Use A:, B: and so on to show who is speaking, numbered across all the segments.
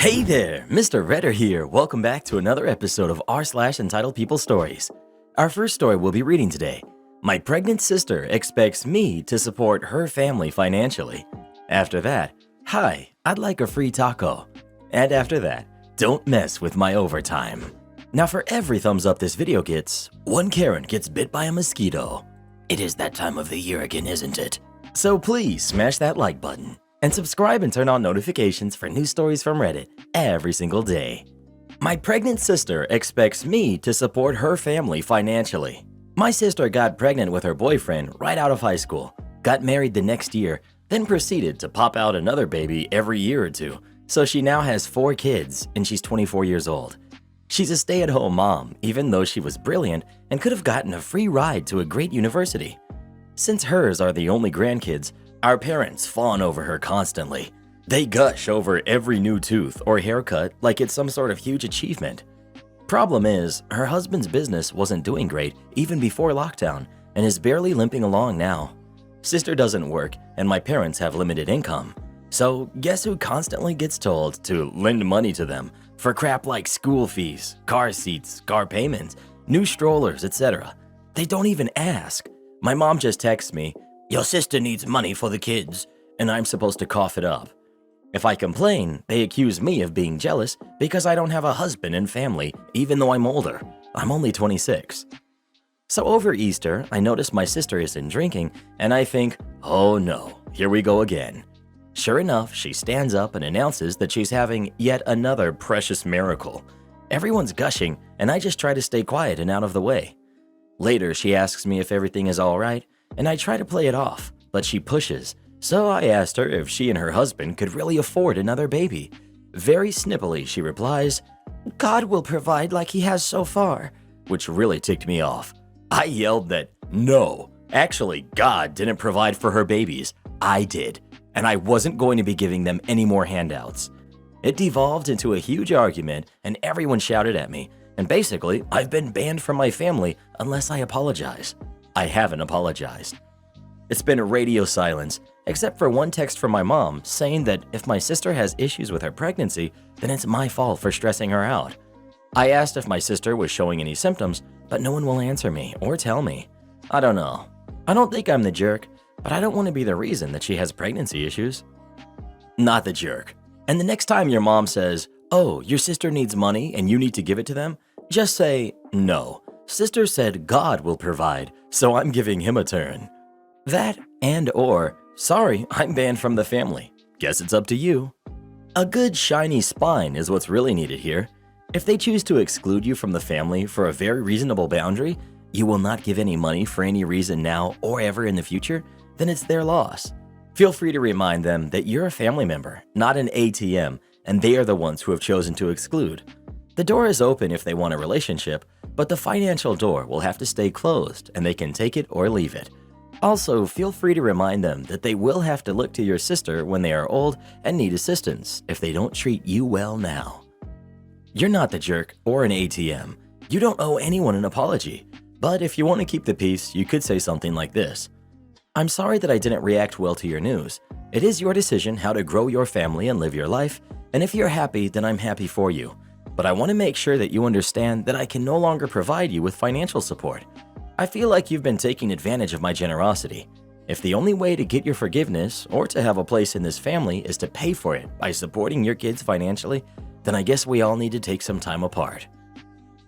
A: Hey there, Mr. Redder here. Welcome back to another episode of r/Entitled People Stories. Our first story we'll be reading today. My pregnant sister expects me to support her family financially. After that, hi, I'd like a free taco. And after that, don't mess with my overtime. Now for every thumbs up this video gets, one Karen gets bit by a mosquito. It is that time of the year again, isn't it? So please smash that like button. And subscribe and turn on notifications for new stories from Reddit every single day. My pregnant sister expects me to support her family financially. My sister got pregnant with her boyfriend right out of high school, got married the next year, then proceeded to pop out another baby every year or two, so she now has 4 kids and she's 24 years old. She's a stay-at-home mom, even though she was brilliant and could have gotten a free ride to a great university. Since hers are the only grandkids, our parents fawn over her constantly. They gush over every new tooth or haircut like it's some sort of huge achievement. Problem is, her husband's business wasn't doing great even before lockdown and is barely limping along now. Sister doesn't work and my parents have limited income. So guess who constantly gets told to lend money to them for crap like school fees, car seats, car payments, new strollers, etc. They don't even ask. My mom just texts me, "Your sister needs money for the kids," and I'm supposed to cough it up. If I complain, they accuse me of being jealous because I don't have a husband and family, even though I'm older. I'm only 26. So over Easter, I notice my sister isn't drinking, and I think, oh no, here we go again. Sure enough, she stands up and announces that she's having yet another precious miracle. Everyone's gushing, and I just try to stay quiet and out of the way. Later, she asks me if everything is all right, and I try to play it off, but she pushes. So I asked her if she and her husband could really afford another baby. Very snippily, she replies, "God will provide like he has so far," which really ticked me off. I yelled that, no, actually, God didn't provide for her babies. I did, and I wasn't going to be giving them any more handouts. It devolved into a huge argument, and everyone shouted at me, and basically, I've been banned from my family unless I apologize. I haven't apologized. It's been a radio silence, except for one text from my mom saying that if my sister has issues with her pregnancy, then it's my fault for stressing her out. I asked if my sister was showing any symptoms, but no one will answer me or tell me. I don't know. I don't think I'm the jerk, but I don't want to be the reason that she has pregnancy issues. Not the jerk. And the next time your mom says, "Oh, your sister needs money and you need to give it to them," just say, "No. Sister said God will provide, so I'm giving him a turn." That or, "Sorry, I'm banned from the family. Guess it's up to you." A good shiny spine is what's really needed here. If they choose to exclude you from the family for a very reasonable boundary, you will not give any money for any reason now or ever in the future, then it's their loss. Feel free to remind them that you're a family member, not an ATM, and they are the ones who have chosen to exclude. The door is open if they want a relationship, but the financial door will have to stay closed and they can take it or leave it. Also, feel free to remind them that they will have to look to your sister when they are old and need assistance if they don't treat you well now. You're not the jerk or an ATM. You don't owe anyone an apology. But if you want to keep the peace, you could say something like this. "I'm sorry that I didn't react well to your news. It is your decision how to grow your family and live your life, and if you're happy, then I'm happy for you. But I want to make sure that you understand that I can no longer provide you with financial support. I feel like you've been taking advantage of my generosity. If the only way to get your forgiveness or to have a place in this family is to pay for it by supporting your kids financially, then I guess we all need to take some time apart."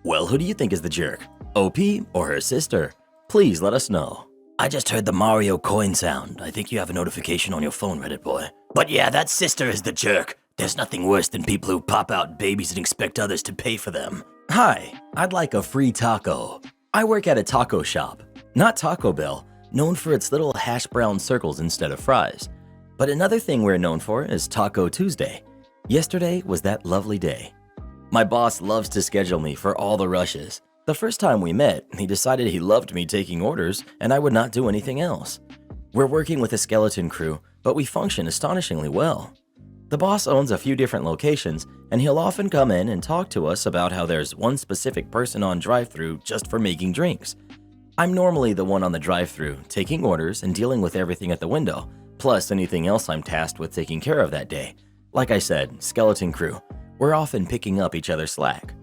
A: Well, who do you think is the jerk? OP or her sister? Please let us know. I just heard the Mario coin sound. I think you have a notification on your phone, Reddit boy. But yeah, that sister is the jerk. There's nothing worse than people who pop out babies and expect others to pay for them. Hi, I'd like a free taco. I work at a taco shop, not Taco Bell, known for its little hash brown circles instead of fries. But another thing we're known for is Taco Tuesday. Yesterday was that lovely day. My boss loves to schedule me for all the rushes. The first time we met, he decided he loved me taking orders and I would not do anything else. We're working with a skeleton crew, but we function astonishingly well. The boss owns a few different locations, and he'll often come in and talk to us about how there's one specific person on drive-thru just for making drinks. I'm normally the one on the drive-thru, taking orders and dealing with everything at the window, plus anything else I'm tasked with taking care of that day. Like I said, skeleton crew. We're often picking up each other's slack.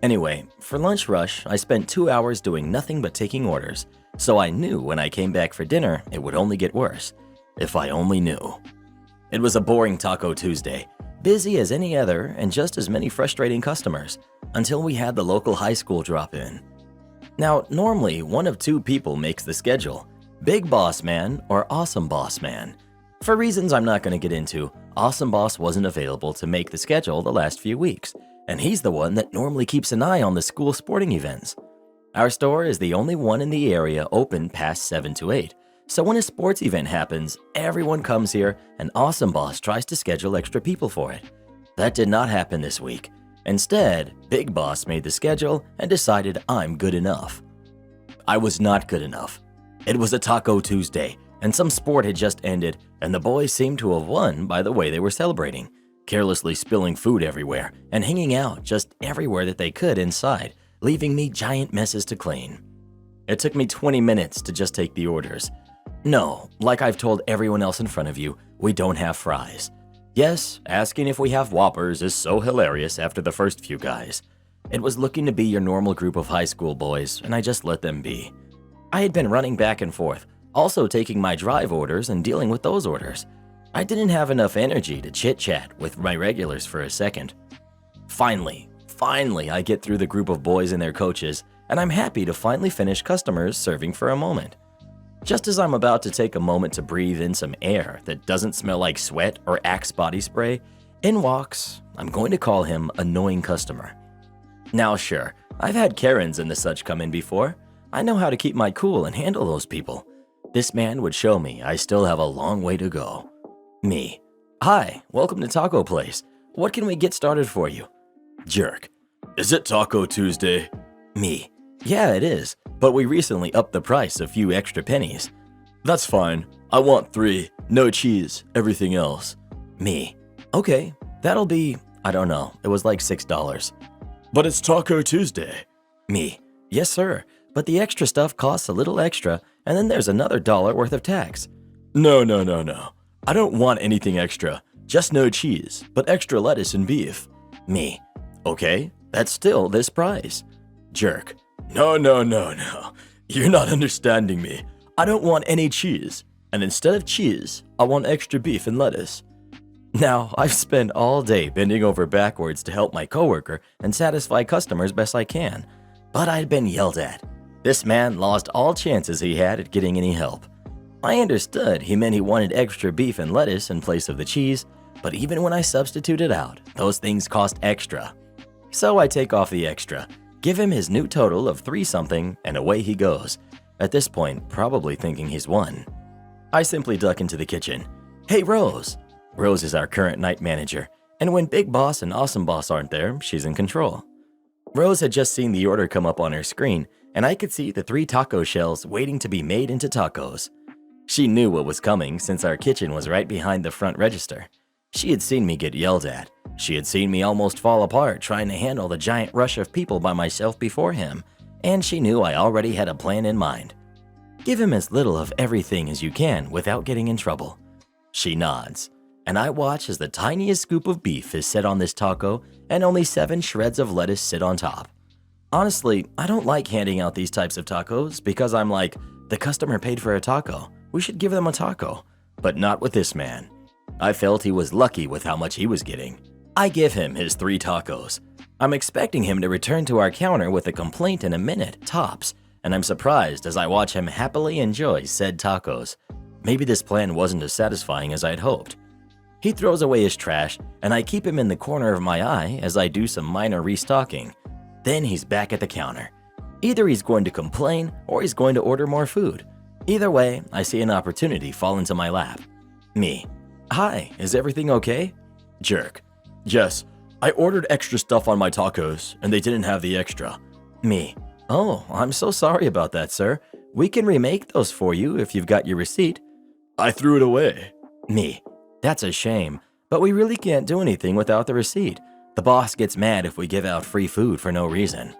A: Anyway, for lunch rush, I spent 2 hours doing nothing but taking orders, so I knew when I came back for dinner it would only get worse. If I only knew. It was a boring Taco Tuesday, busy as any other and just as many frustrating customers, until we had the local high school drop in. Now, normally one of two people makes the schedule, Big Boss Man or Awesome Boss Man. For reasons I'm not going to get into, Awesome Boss wasn't available to make the schedule the last few weeks, and he's the one that normally keeps an eye on the school sporting events. Our store is the only one in the area open past 7 to 8, so when a sports event happens, everyone comes here and Awesome Boss tries to schedule extra people for it. That did not happen this week. Instead, Big Boss made the schedule and decided I'm good enough. I was not good enough. It was a Taco Tuesday, and some sport had just ended, and the boys seemed to have won by the way they were celebrating, carelessly spilling food everywhere and hanging out just everywhere that they could inside, leaving me giant messes to clean. It took me 20 minutes to just take the orders. No, like I've told everyone else in front of you, we don't have fries. Yes, asking if we have Whoppers is so hilarious after the first few guys. It was looking to be your normal group of high school boys, and I just let them be. I had been running back and forth, also taking my drive orders and dealing with those orders. I didn't have enough energy to chit-chat with my regulars for a second. Finally, I get through the group of boys and their coaches, and I'm happy to finally finish customers serving for a moment. Just as I'm about to take a moment to breathe in some air that doesn't smell like sweat or Axe body spray, in walks, I'm going to call him annoying customer. Now sure, I've had Karens and the such come in before. I know how to keep my cool and handle those people. This man would show me I still have a long way to go. Me. Hi, welcome to Taco Place. What can we get started for you? Jerk. Is it Taco Tuesday? Me. Yeah, it is, but we recently upped the price a few extra pennies. That's fine. I want 3, no cheese, everything else. Me. Okay, that'll be, I don't know, it was like $6. But it's Taco Tuesday. Me. Yes, sir, but the extra stuff costs a little extra, and then there's another $1 worth of tax. No. I don't want anything extra. Just no cheese, but extra lettuce and beef. Me. Okay, that's still this price. Jerk. No. You're not understanding me. I don't want any cheese, and instead of cheese, I want extra beef and lettuce. Now, I've spent all day bending over backwards to help my coworker and satisfy customers best I can, but I'd been yelled at. This man lost all chances he had at getting any help. I understood he meant he wanted extra beef and lettuce in place of the cheese, but even when I substituted out, those things cost extra. So I take off the extra, give him his new total of 3-something, and away he goes, at this point probably thinking he's won. I simply duck into the kitchen. Hey, Rose. Rose is our current night manager, and when Big Boss and Awesome Boss aren't there, she's in control. Rose had just seen the order come up on her screen, and I could see the 3 taco shells waiting to be made into tacos. She knew what was coming since our kitchen was right behind the front register. She had seen me get yelled at. She had seen me almost fall apart trying to handle the giant rush of people by myself before him, and she knew I already had a plan in mind. Give him as little of everything as you can without getting in trouble. She nods, and I watch as the tiniest scoop of beef is set on this taco and only 7 shreds of lettuce sit on top. Honestly, I don't like handing out these types of tacos because I'm like, the customer paid for a taco. We should give them a taco, but not with this man. I felt he was lucky with how much he was getting. I give him his 3 tacos. I'm expecting him to return to our counter with a complaint in a minute, tops, and I'm surprised as I watch him happily enjoy said tacos. Maybe this plan wasn't as satisfying as I'd hoped. He throws away his trash, and I keep him in the corner of my eye as I do some minor restocking. Then he's back at the counter. Either he's going to complain or he's going to order more food. Either way, I see an opportunity fall into my lap. Me. Hi, is everything okay? Jerk. Yes, I ordered extra stuff on my tacos, and they didn't have the extra. Me. Oh, I'm so sorry about that, sir. We can remake those for you if you've got your receipt. I threw it away. Me. That's a shame, but we really can't do anything without the receipt. The boss gets mad if we give out free food for no reason.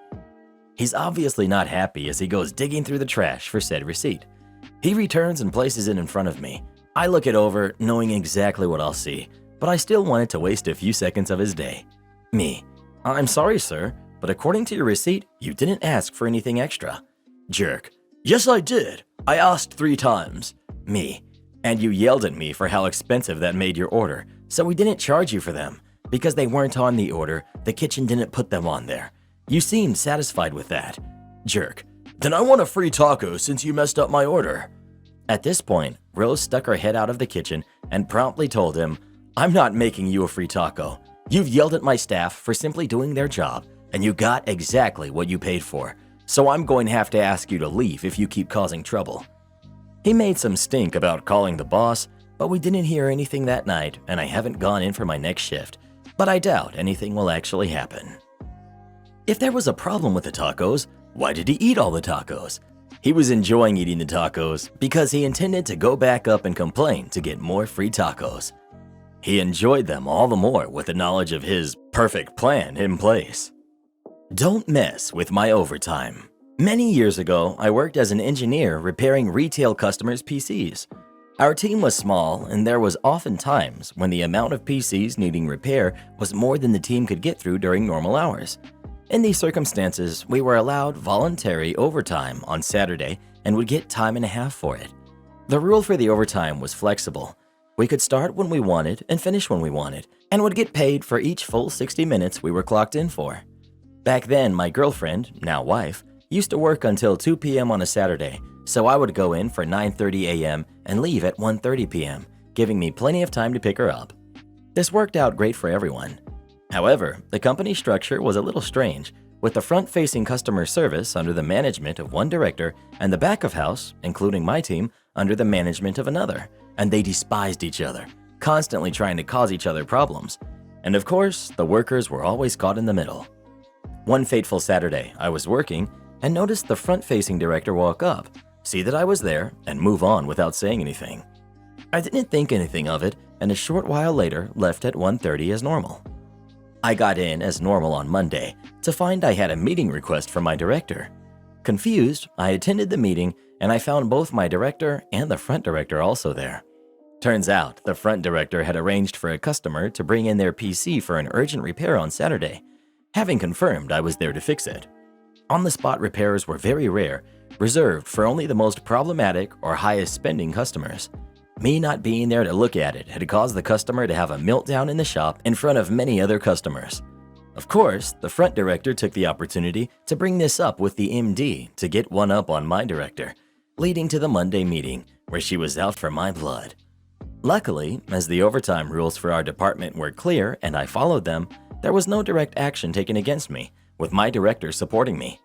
A: He's obviously not happy as he goes digging through the trash for said receipt. He returns and places it in front of me. I look it over, knowing exactly what I'll see, but I still wanted to waste a few seconds of his day. Me. I'm sorry, sir, but according to your receipt, you didn't ask for anything extra. Jerk. Yes, I did. I asked 3 times. Me. And you yelled at me for how expensive that made your order, so we didn't charge you for them. Because they weren't on the order, the kitchen didn't put them on there. You seemed satisfied with that. Jerk. Then I want a free taco since you messed up my order. At this point, Rose stuck her head out of the kitchen and promptly told him, I'm not making you a free taco. You've yelled at my staff for simply doing their job, and you got exactly what you paid for. So I'm going to have to ask you to leave if you keep causing trouble. He made some stink about calling the boss, but we didn't hear anything that night, and I haven't gone in for my next shift. But I doubt anything will actually happen. If there was a problem with the tacos, why did he eat all the tacos? He was enjoying eating the tacos because he intended to go back up and complain to get more free tacos. He enjoyed them all the more with the knowledge of his perfect plan in place. Don't mess with my overtime. Many years ago, I worked as an engineer repairing retail customers' PCs. Our team was small, and there was often times when the amount of PCs needing repair was more than the team could get through during normal hours. In these circumstances, we were allowed voluntary overtime on Saturday and would get time and a half for it. The rule for the overtime was flexible. We could start when we wanted and finish when we wanted, and would get paid for each full 60 minutes we were clocked in for. Back then, my girlfriend, now wife, used to work until 2 p.m. on a Saturday, so I would go in for 9:30 a.m. and leave at 1:30 p.m., giving me plenty of time to pick her up. This worked out great for everyone. However, the company structure was a little strange, with the front-facing customer service under the management of one director and the back of house, including my team, under the management of another, and they despised each other, constantly trying to cause each other problems. And of course, the workers were always caught in the middle. One fateful Saturday, I was working and noticed the front-facing director walk up, see that I was there, and move on without saying anything. I didn't think anything of it, and a short while later left at 1:30 as normal. I got in as normal on Monday to find I had a meeting request from my director. Confused, I attended the meeting and I found both my director and the front director also there. Turns out the front director had arranged for a customer to bring in their PC for an urgent repair on Saturday, having confirmed I was there to fix it. On-the-spot repairs were very rare, reserved for only the most problematic or highest spending customers. Me not being there to look at it had caused the customer to have a meltdown in the shop in front of many other customers. Of course, the front director took the opportunity to bring this up with the MD to get one up on my director, leading to the Monday meeting where she was out for my blood. Luckily, as the overtime rules for our department were clear and I followed them, there was no direct action taken against me, with my director supporting me.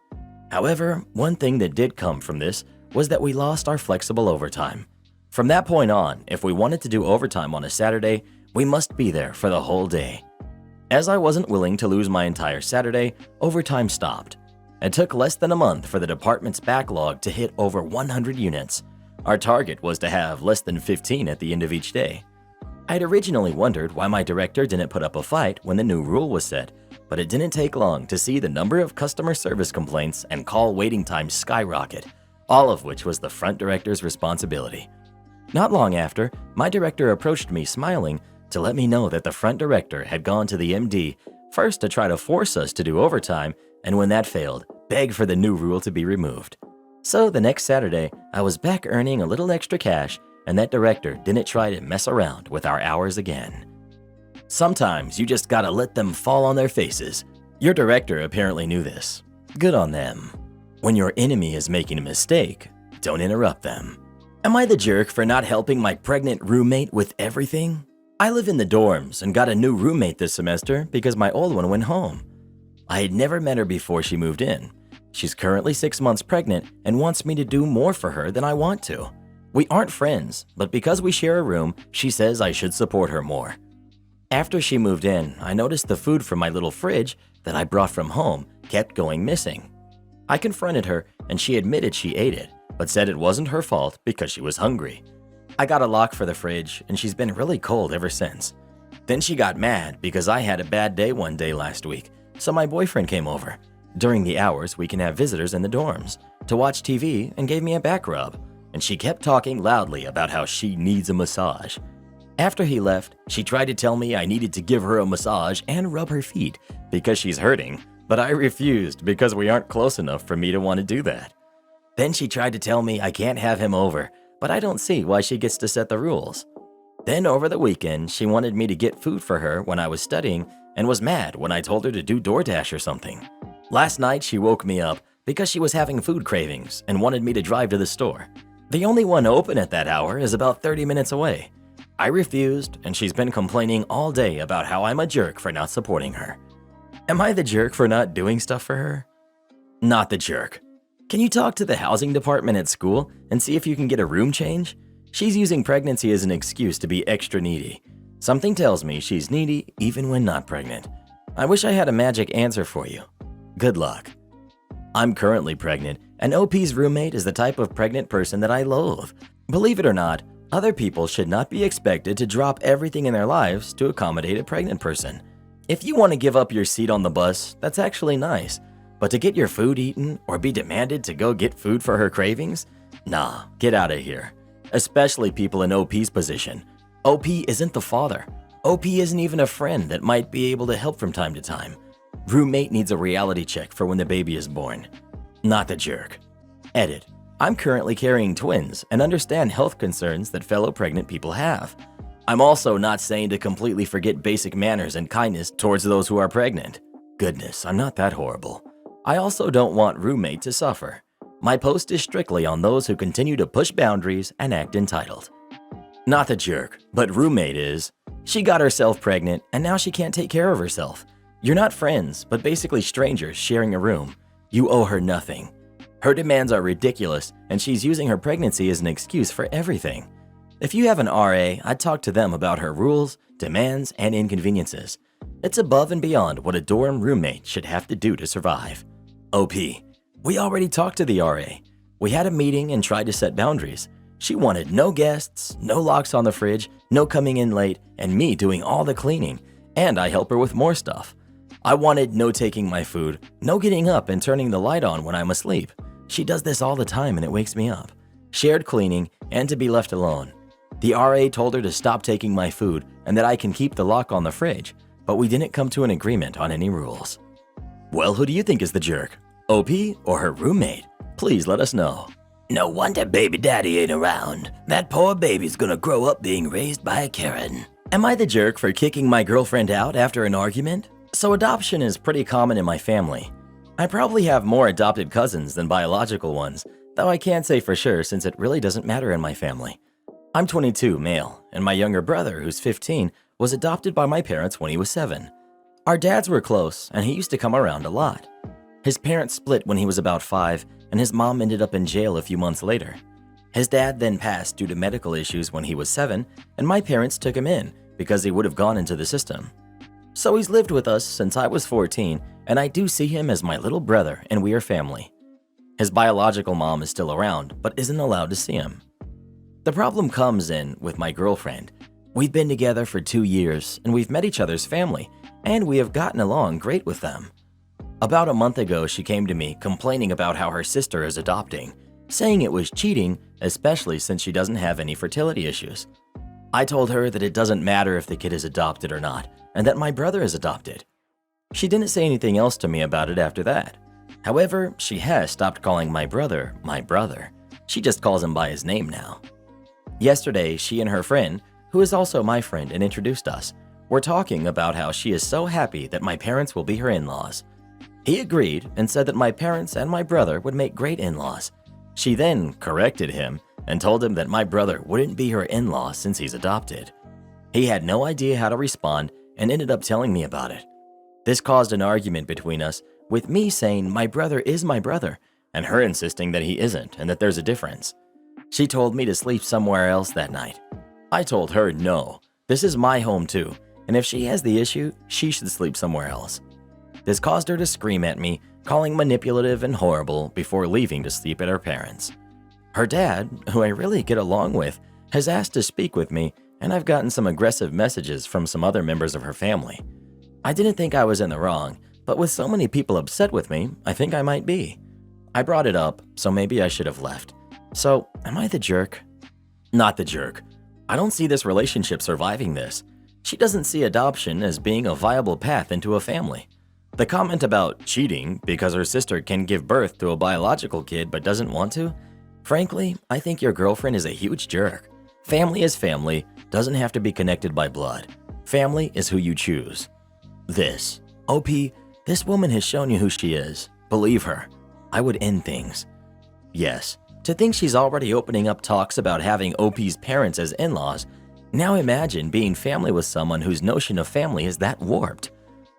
A: However, one thing that did come from this was that we lost our flexible overtime. From that point on, if we wanted to do overtime on a Saturday, we must be there for the whole day. As I wasn't willing to lose my entire Saturday, overtime stopped. It took less than a month for the department's backlog to hit over 100 units. Our target was to have less than 15 at the end of each day. I'd originally wondered why my director didn't put up a fight when the new rule was set, but it didn't take long to see the number of customer service complaints and call waiting times skyrocket, all of which was the front director's responsibility. Not long after, my director approached me smiling to let me know that the front director had gone to the MD first to try to force us to do overtime, and when that failed, beg for the new rule to be removed. So the next Saturday, I was back earning a little extra cash, and that director didn't try to mess around with our hours again. Sometimes you just gotta let them fall on their faces. Your director apparently knew this. Good on them. When your enemy is making a mistake, don't interrupt them. Am I the jerk for not helping my pregnant roommate with everything? I live in the dorms and got a new roommate this semester because my old one went home. I had never met her before she moved in. She's currently 6 months pregnant and wants me to do more for her than I want to. We aren't friends, but because we share a room, she says I should support her more. After she moved in, I noticed the food from my little fridge that I brought from home kept going missing. I confronted her and she admitted she ate it, but said it wasn't her fault because she was hungry. I got a lock for the fridge and she's been really cold ever since. Then she got mad because I had a bad day one day last week, so my boyfriend came over. During the hours we can have visitors in the dorms, to watch TV and gave me a back rub, and she kept talking loudly about how she needs a massage. After he left, she tried to tell me I needed to give her a massage and rub her feet because she's hurting, but I refused because we aren't close enough for me to want to do that. Then she tried to tell me I can't have him over, but I don't see why she gets to set the rules. Then over the weekend, she wanted me to get food for her when I was studying and was mad when I told her to do DoorDash or something. Last night, she woke me up because she was having food cravings and wanted me to drive to the store. The only one open at that hour is about 30 minutes away. I refused, and she's been complaining all day about how I'm a jerk for not supporting her. Am I the jerk for not doing stuff for her? Not the jerk. Can you talk to the housing department at school and see if you can get a room change? She's using pregnancy as an excuse to be extra needy. Something tells me she's needy even when not pregnant. I wish I had a magic answer for you. Good luck. I'm currently pregnant, and OP's roommate is the type of pregnant person that I loathe. Believe it or not, other people should not be expected to drop everything in their lives to accommodate a pregnant person. If you want to give up your seat on the bus, that's actually nice. But to get your food eaten or be demanded to go get food for her cravings? Nah, get out of here. Especially people in OP's position. OP isn't the father. OP isn't even a friend that might be able to help from time to time. Roommate needs a reality check for when the baby is born. Not the jerk. Edit. I'm currently carrying twins and understand health concerns that fellow pregnant people have. I'm also not saying to completely forget basic manners and kindness towards those who are pregnant. Goodness, I'm not that horrible. I also don't want roommate to suffer. My post is strictly on those who continue to push boundaries and act entitled. Not the jerk, but roommate is. She got herself pregnant and now she can't take care of herself. You're not friends, but basically strangers sharing a room. You owe her nothing. Her demands are ridiculous and she's using her pregnancy as an excuse for everything. If you have an RA, I'd talk to them about her rules, demands, and inconveniences. It's above and beyond what a dorm roommate should have to do to survive. OP. We already talked to the RA. We had a meeting and tried to set boundaries. She wanted no guests, no locks on the fridge, no coming in late, and me doing all the cleaning, and I help her with more stuff. I wanted no taking my food, no getting up and turning the light on when I'm asleep. She does this all the time and it wakes me up. Shared cleaning, and to be left alone. The RA told her to stop taking my food and that I can keep the lock on the fridge, but we didn't come to an agreement on any rules. Well, who do you think is the jerk? OP or her roommate? Please let us know. No wonder baby daddy ain't around. That poor baby's gonna grow up being raised by a Karen. Am I the jerk for kicking my girlfriend out after an argument? So adoption is pretty common in my family. I probably have more adopted cousins than biological ones, though I can't say for sure since it really doesn't matter in my family. I'm 22, male, and my younger brother, who's 15, was adopted by my parents when he was 7. Our dads were close, and he used to come around a lot. His parents split when he was about 5, and his mom ended up in jail a few months later. His dad then passed due to medical issues when he was 7, and my parents took him in because he would have gone into the system. So he's lived with us since I was 14, and I do see him as my little brother, and we are family. His biological mom is still around, but isn't allowed to see him. The problem comes in with my girlfriend. We've been together for 2 years, and we've met each other's family, and we have gotten along great with them. About a month ago, she came to me complaining about how her sister is adopting, saying it was cheating, especially since she doesn't have any fertility issues. I told her that it doesn't matter if the kid is adopted or not, and that my brother is adopted. She didn't say anything else to me about it after that. However, she has stopped calling my brother. She just calls him by his name now. Yesterday, she and her friend, who is also my friend and introduced us, were talking about how she is so happy that my parents will be her in-laws. He agreed and said that my parents and my brother would make great in-laws. She then corrected him and told him that my brother wouldn't be her in-law since he's adopted. He had no idea how to respond and ended up telling me about it. This caused an argument between us, with me saying my brother is my brother and her insisting that he isn't and that there's a difference. She told me to sleep somewhere else that night. I told her no, this is my home too, and if she has the issue, she should sleep somewhere else. This caused her to scream at me, calling manipulative and horrible before leaving to sleep at her parents'. Her dad, who I really get along with, has asked to speak with me, and I've gotten some aggressive messages from some other members of her family. I didn't think I was in the wrong, but with so many people upset with me, I think I might be. I brought it up, so maybe I should have left. So, am I the jerk? Not the jerk. I don't see this relationship surviving this. She doesn't see adoption as being a viable path into a family. The comment about cheating because her sister can give birth to a biological kid but doesn't want to? Frankly, I think your girlfriend is a huge jerk. Family is family, doesn't have to be connected by blood. Family is who you choose. This. OP, this woman has shown you who she is. Believe her. I would end things. Yes, to think she's already opening up talks about having OP's parents as in-laws. Now imagine being family with someone whose notion of family is that warped.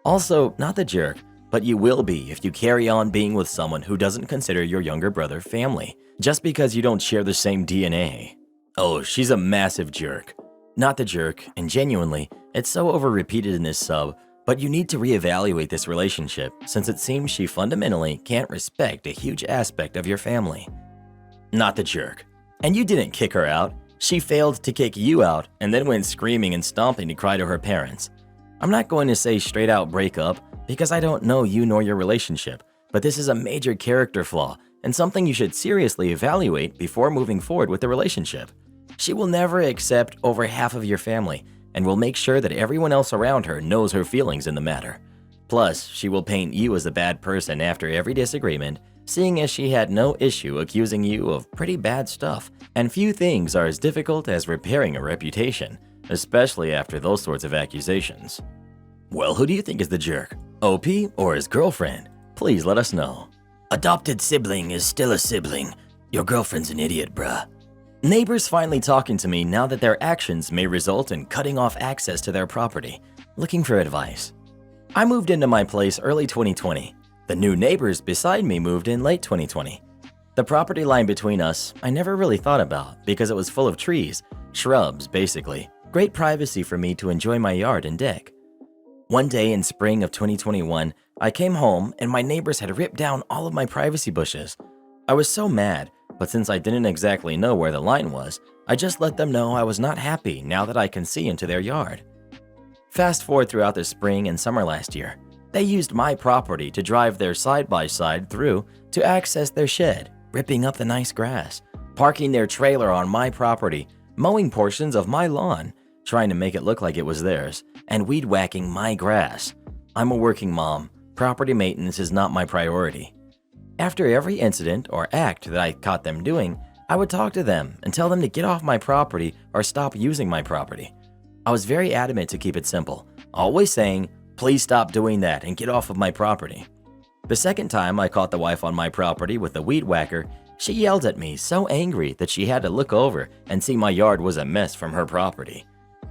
A: Also, not the jerk, but you will be if you carry on being with someone who doesn't consider your younger brother family, just because you don't share the same DNA. Oh, she's a massive jerk. Not the jerk, and genuinely, it's so over-repeated in this sub, but you need to reevaluate this relationship since it seems she fundamentally can't respect a huge aspect of your family. Not the jerk. And you didn't kick her out. She failed to kick you out and then went screaming and stomping to cry to her parents. I'm not going to say straight out break up because I don't know you nor your relationship, but this is a major character flaw and something you should seriously evaluate before moving forward with the relationship. She will never accept over half of your family and will make sure that everyone else around her knows her feelings in the matter. Plus, she will paint you as a bad person after every disagreement, seeing as she had no issue accusing you of pretty bad stuff, and few things are as difficult as repairing a reputation, especially after those sorts of accusations. Well, who do you think is the jerk? OP or his girlfriend? Please let us know. Adopted sibling is still a sibling. Your girlfriend's an idiot, bruh. Neighbors finally talking to me now that their actions may result in cutting off access to their property, looking for advice. I moved into my place early 2020. The new neighbors beside me moved in late 2020. The property line between us I never really thought about because it was full of trees, shrubs basically. Great privacy for me to enjoy my yard and deck. One day in spring of 2021, I came home and my neighbors had ripped down all of my privacy bushes. I was so mad, but since I didn't exactly know where the line was, I just let them know I was not happy now that I can see into their yard. Fast forward throughout the spring and summer last year. They used my property to drive their side-by-side through to access their shed, ripping up the nice grass, parking their trailer on my property, mowing portions of my lawn, trying to make it look like it was theirs, and weed whacking my grass. I'm a working mom. Property maintenance is not my priority. After every incident or act that I caught them doing, I would talk to them and tell them to get off my property or stop using my property. I was very adamant to keep it simple, always saying, please stop doing that and get off of my property. The second time I caught the wife on my property with a weed whacker, she yelled at me so angry that she had to look over and see my yard was a mess from her property.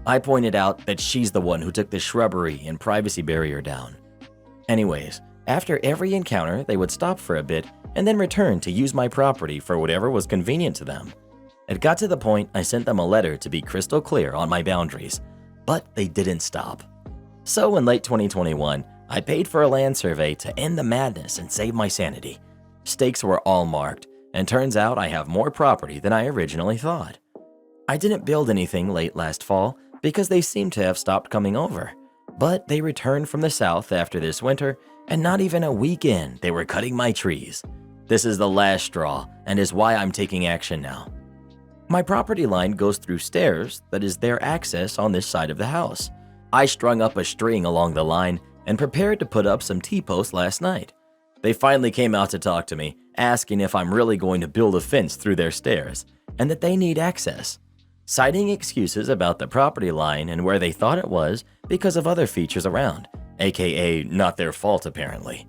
A: I pointed out that she's the one who took the shrubbery and privacy barrier down. Anyways, after every encounter, they would stop for a bit and then return to use my property for whatever was convenient to them. It got to the point I sent them a letter to be crystal clear on my boundaries, but they didn't stop. So in late 2021, I paid for a land survey to end the madness and save my sanity. Stakes were all marked, and turns out I have more property than I originally thought. I didn't build anything late last fall because they seemed to have stopped coming over, but they returned from the south after this winter, and not even a week in, they were cutting my trees. This is the last straw and is why I'm taking action now. My property line goes through stairs that is their access on this side of the house. I strung up a string along the line and prepared to put up some T-posts last night. They finally came out to talk to me, asking if I'm really going to build a fence through their stairs and that they need access, citing excuses about the property line and where they thought it was because of other features around, aka not their fault apparently.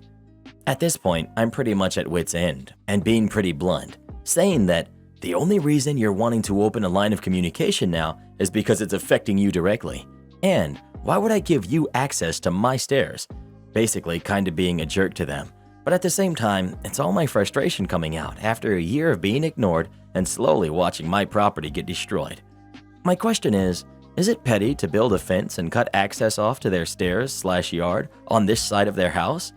A: At this point, I'm pretty much at wit's end and being pretty blunt, saying that the only reason you're wanting to open a line of communication now is because it's affecting you directly. And why would I give you access to my stairs? Basically kind of being a jerk to them. But at the same time, it's all my frustration coming out after a year of being ignored and slowly watching my property get destroyed. My question is it petty to build a fence and cut access off to their stairs/yard on this side of their house?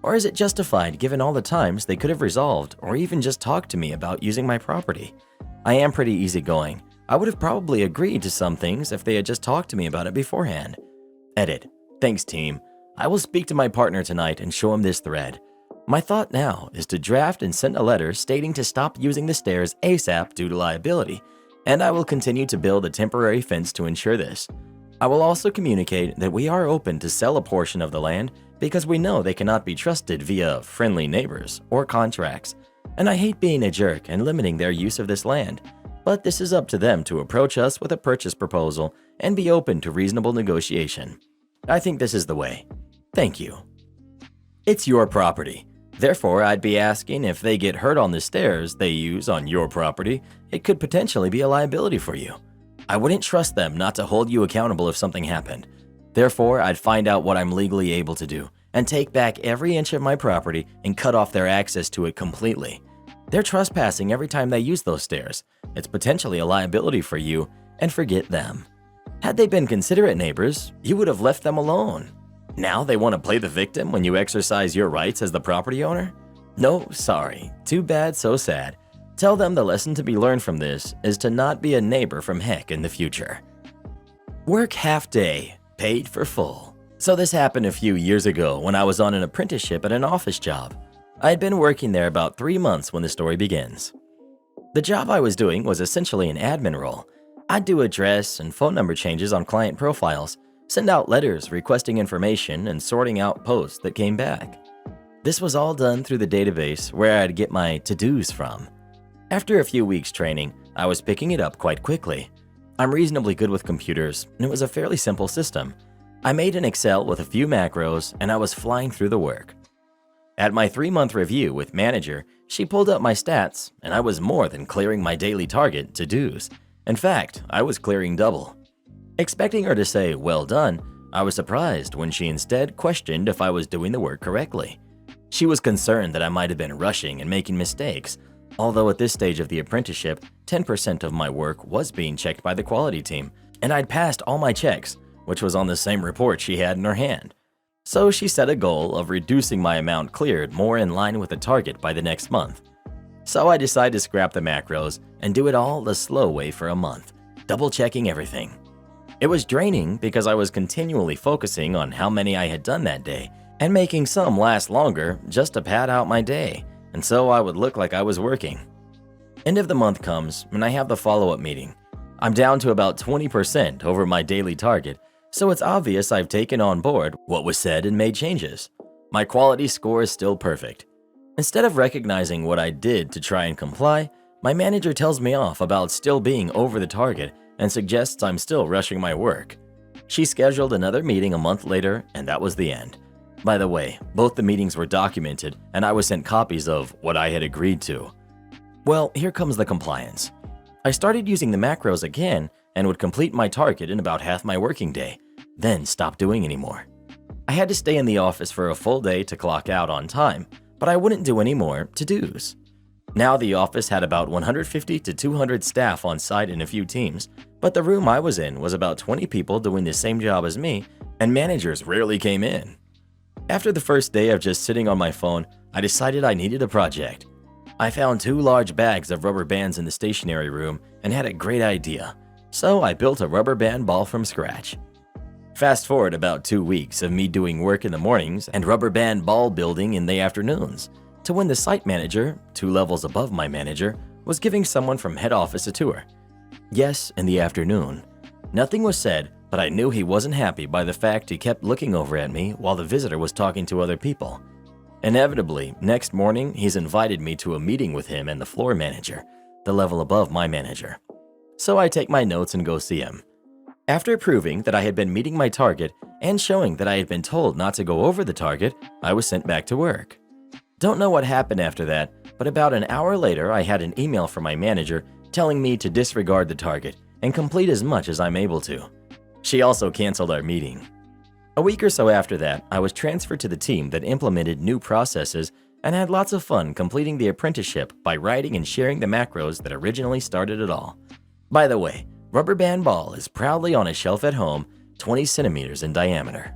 A: Or is it justified given all the times they could have resolved or even just talked to me about using my property? I am pretty easygoing. I would have probably agreed to some things if they had just talked to me about it beforehand. Edit. Thanks, team. I will speak to my partner tonight and show him this thread. My thought now is to draft and send a letter stating to stop using the stairs ASAP due to liability, and I will continue to build a temporary fence to ensure this. I will also communicate that we are open to sell a portion of the land because we know they cannot be trusted via friendly neighbors or contracts, and I hate being a jerk and limiting their use of this land, but this is up to them to approach us with a purchase proposal and be open to reasonable negotiation. I think this is the way. Thank you. It's your property. Therefore, I'd be asking if they get hurt on the stairs they use on your property, it could potentially be a liability for you. I wouldn't trust them not to hold you accountable if something happened. Therefore, I'd find out what I'm legally able to do and take back every inch of my property and cut off their access to it completely. They're trespassing every time they use those stairs. It's potentially a liability for you, and forget them. Had they been considerate neighbors, you would have left them alone. Now they want to play the victim when you exercise your rights as the property owner? No, sorry. Too bad, so sad. Tell them the lesson to be learned from this is to not be a neighbor from heck in the future. Work half day, paid for full. So this happened a few years ago when I was on an apprenticeship at an office job. I had been working there about 3 months when the story begins. The job I was doing was essentially an admin role. I'd do address and phone number changes on client profiles, send out letters requesting information, and sorting out posts that came back. This was all done through the database where I'd get my to-dos from. After a few weeks training, I was picking it up quite quickly. I'm reasonably good with computers, and it was a fairly simple system. I made an Excel with a few macros, and I was flying through the work. At my 3-month review with manager, she pulled up my stats, and I was more than clearing my daily target to-dos. In fact, I was clearing double. Expecting her to say, "Well done," I was surprised when she instead questioned if I was doing the work correctly. She was concerned that I might have been rushing and making mistakes, although at this stage of the apprenticeship, 10% of my work was being checked by the quality team, and I'd passed all my checks, which was on the same report she had in her hand. So she set a goal of reducing my amount cleared more in line with the target by the next month. So I decided to scrap the macros and do it all the slow way for a month, double-checking everything. It was draining because I was continually focusing on how many I had done that day and making some last longer just to pad out my day, and so I would look like I was working. End of the month comes and I have the follow-up meeting. I'm down to about 20% over my daily target, so it's obvious I've taken on board what was said and made changes. My quality score is still perfect. Instead of recognizing what I did to try and comply, my manager tells me off about still being over the target and suggests I'm still rushing my work. She scheduled another meeting a month later, and that was the end. By the way, both the meetings were documented, and I was sent copies of what I had agreed to. Well, here comes the compliance. I started using the macros again and would complete my target in about half my working day, then stop doing anymore. I had to stay in the office for a full day to clock out on time, but I wouldn't do any more to-dos. Now the office had about 150 to 200 staff on site in a few teams, but the room I was in was about 20 people doing the same job as me, and managers rarely came in. After the first day of just sitting on my phone, I decided I needed a project. I found 2 large bags of rubber bands in the stationery room and had a great idea, so I built a rubber band ball from scratch. Fast forward about 2 weeks of me doing work in the mornings and rubber band ball building in the afternoons, to when the site manager, 2 levels above my manager, was giving someone from head office a tour. Yes, in the afternoon. Nothing was said, but I knew he wasn't happy by the fact he kept looking over at me while the visitor was talking to other people. Inevitably, next morning, he's invited me to a meeting with him and the floor manager, the level above my manager. So I take my notes and go see him. After proving that I had been meeting my target and showing that I had been told not to go over the target, I was sent back to work. Don't know what happened after that, but about an hour later I had an email from my manager telling me to disregard the target and complete as much as I'm able to. She also canceled our meeting. A week or so after that, I was transferred to the team that implemented new processes and had lots of fun completing the apprenticeship by writing and sharing the macros that originally started it all. By the way, Rubber Band Ball is proudly on a shelf at home, 20 centimeters in diameter.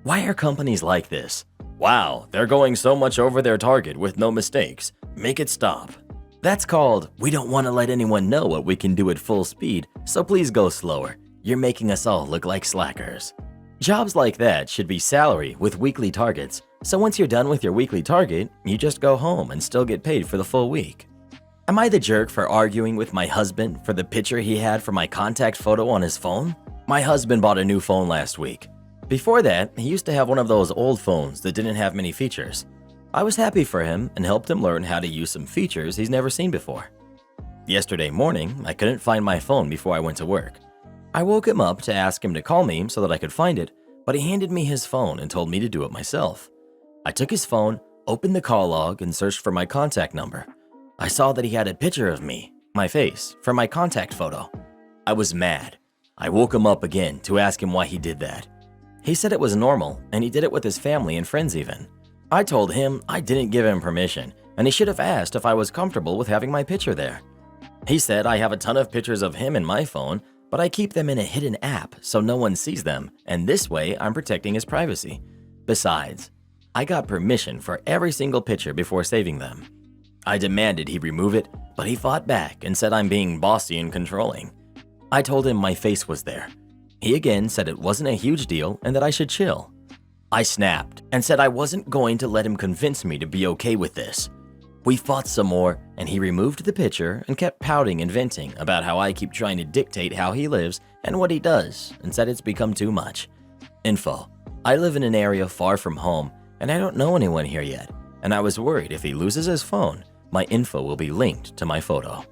A: Why are companies like this? Wow, they're going so much over their target with no mistakes. Make it stop. That's called, we don't want to let anyone know what we can do at full speed, so please go slower. You're making us all look like slackers. Jobs like that should be salary with weekly targets, so once you're done with your weekly target, you just go home and still get paid for the full week. Am I the jerk for arguing with my husband for the picture he had for my contact photo on his phone? My husband bought a new phone last week. Before that, he used to have one of those old phones that didn't have many features. I was happy for him and helped him learn how to use some features he's never seen before. Yesterday morning, I couldn't find my phone before I went to work. I woke him up to ask him to call me so that I could find it, but he handed me his phone and told me to do it myself. I took his phone, opened the call log, and searched for my contact number. I saw that he had a picture of me, my face, for my contact photo. I was mad. I woke him up again to ask him why he did that. He said it was normal, and he did it with his family and friends even. I told him I didn't give him permission, and he should have asked if I was comfortable with having my picture there. He said I have a ton of pictures of him in my phone, but I keep them in a hidden app so no one sees them, and this way I'm protecting his privacy. Besides, I got permission for every single picture before saving them. I demanded he remove it, but he fought back and said I'm being bossy and controlling. I told him my face was there. He again said it wasn't a huge deal and that I should chill. I snapped and said I wasn't going to let him convince me to be okay with this. We fought some more, and he removed the picture and kept pouting and venting about how I keep trying to dictate how he lives and what he does, and said it's become too much. Info: I live in an area far from home, and I don't know anyone here yet, and I was worried if he loses his phone, my info will be linked to my photo.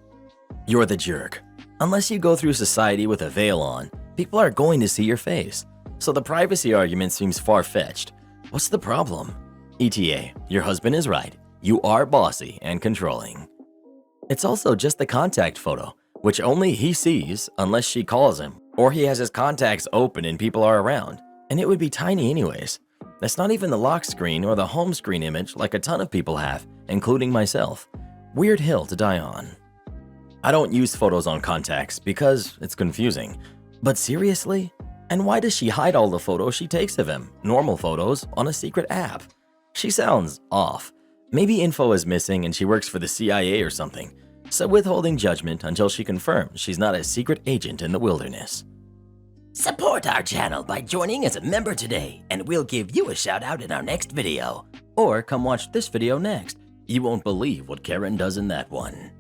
A: You're the jerk. Unless you go through society with a veil on, people are going to see your face, so the privacy argument seems far-fetched. What's the problem? ETA, your husband is right. You are bossy and controlling. It's also just the contact photo, which only he sees unless she calls him, or he has his contacts open and people are around, and it would be tiny anyways. That's not even the lock screen or the home screen image like a ton of people have, including myself. Weird hill to die on. I don't use photos on contacts because it's confusing. But seriously? And why does she hide all the photos she takes of him, normal photos, on a secret app? She sounds off. Maybe info is missing and she works for the CIA or something, so withholding judgment until she confirms she's not a secret agent in the wilderness.
B: Support our channel by joining as a member today, and we'll give you a shout out in our next video.
A: Or come watch this video next. You won't believe what Karen does in that one.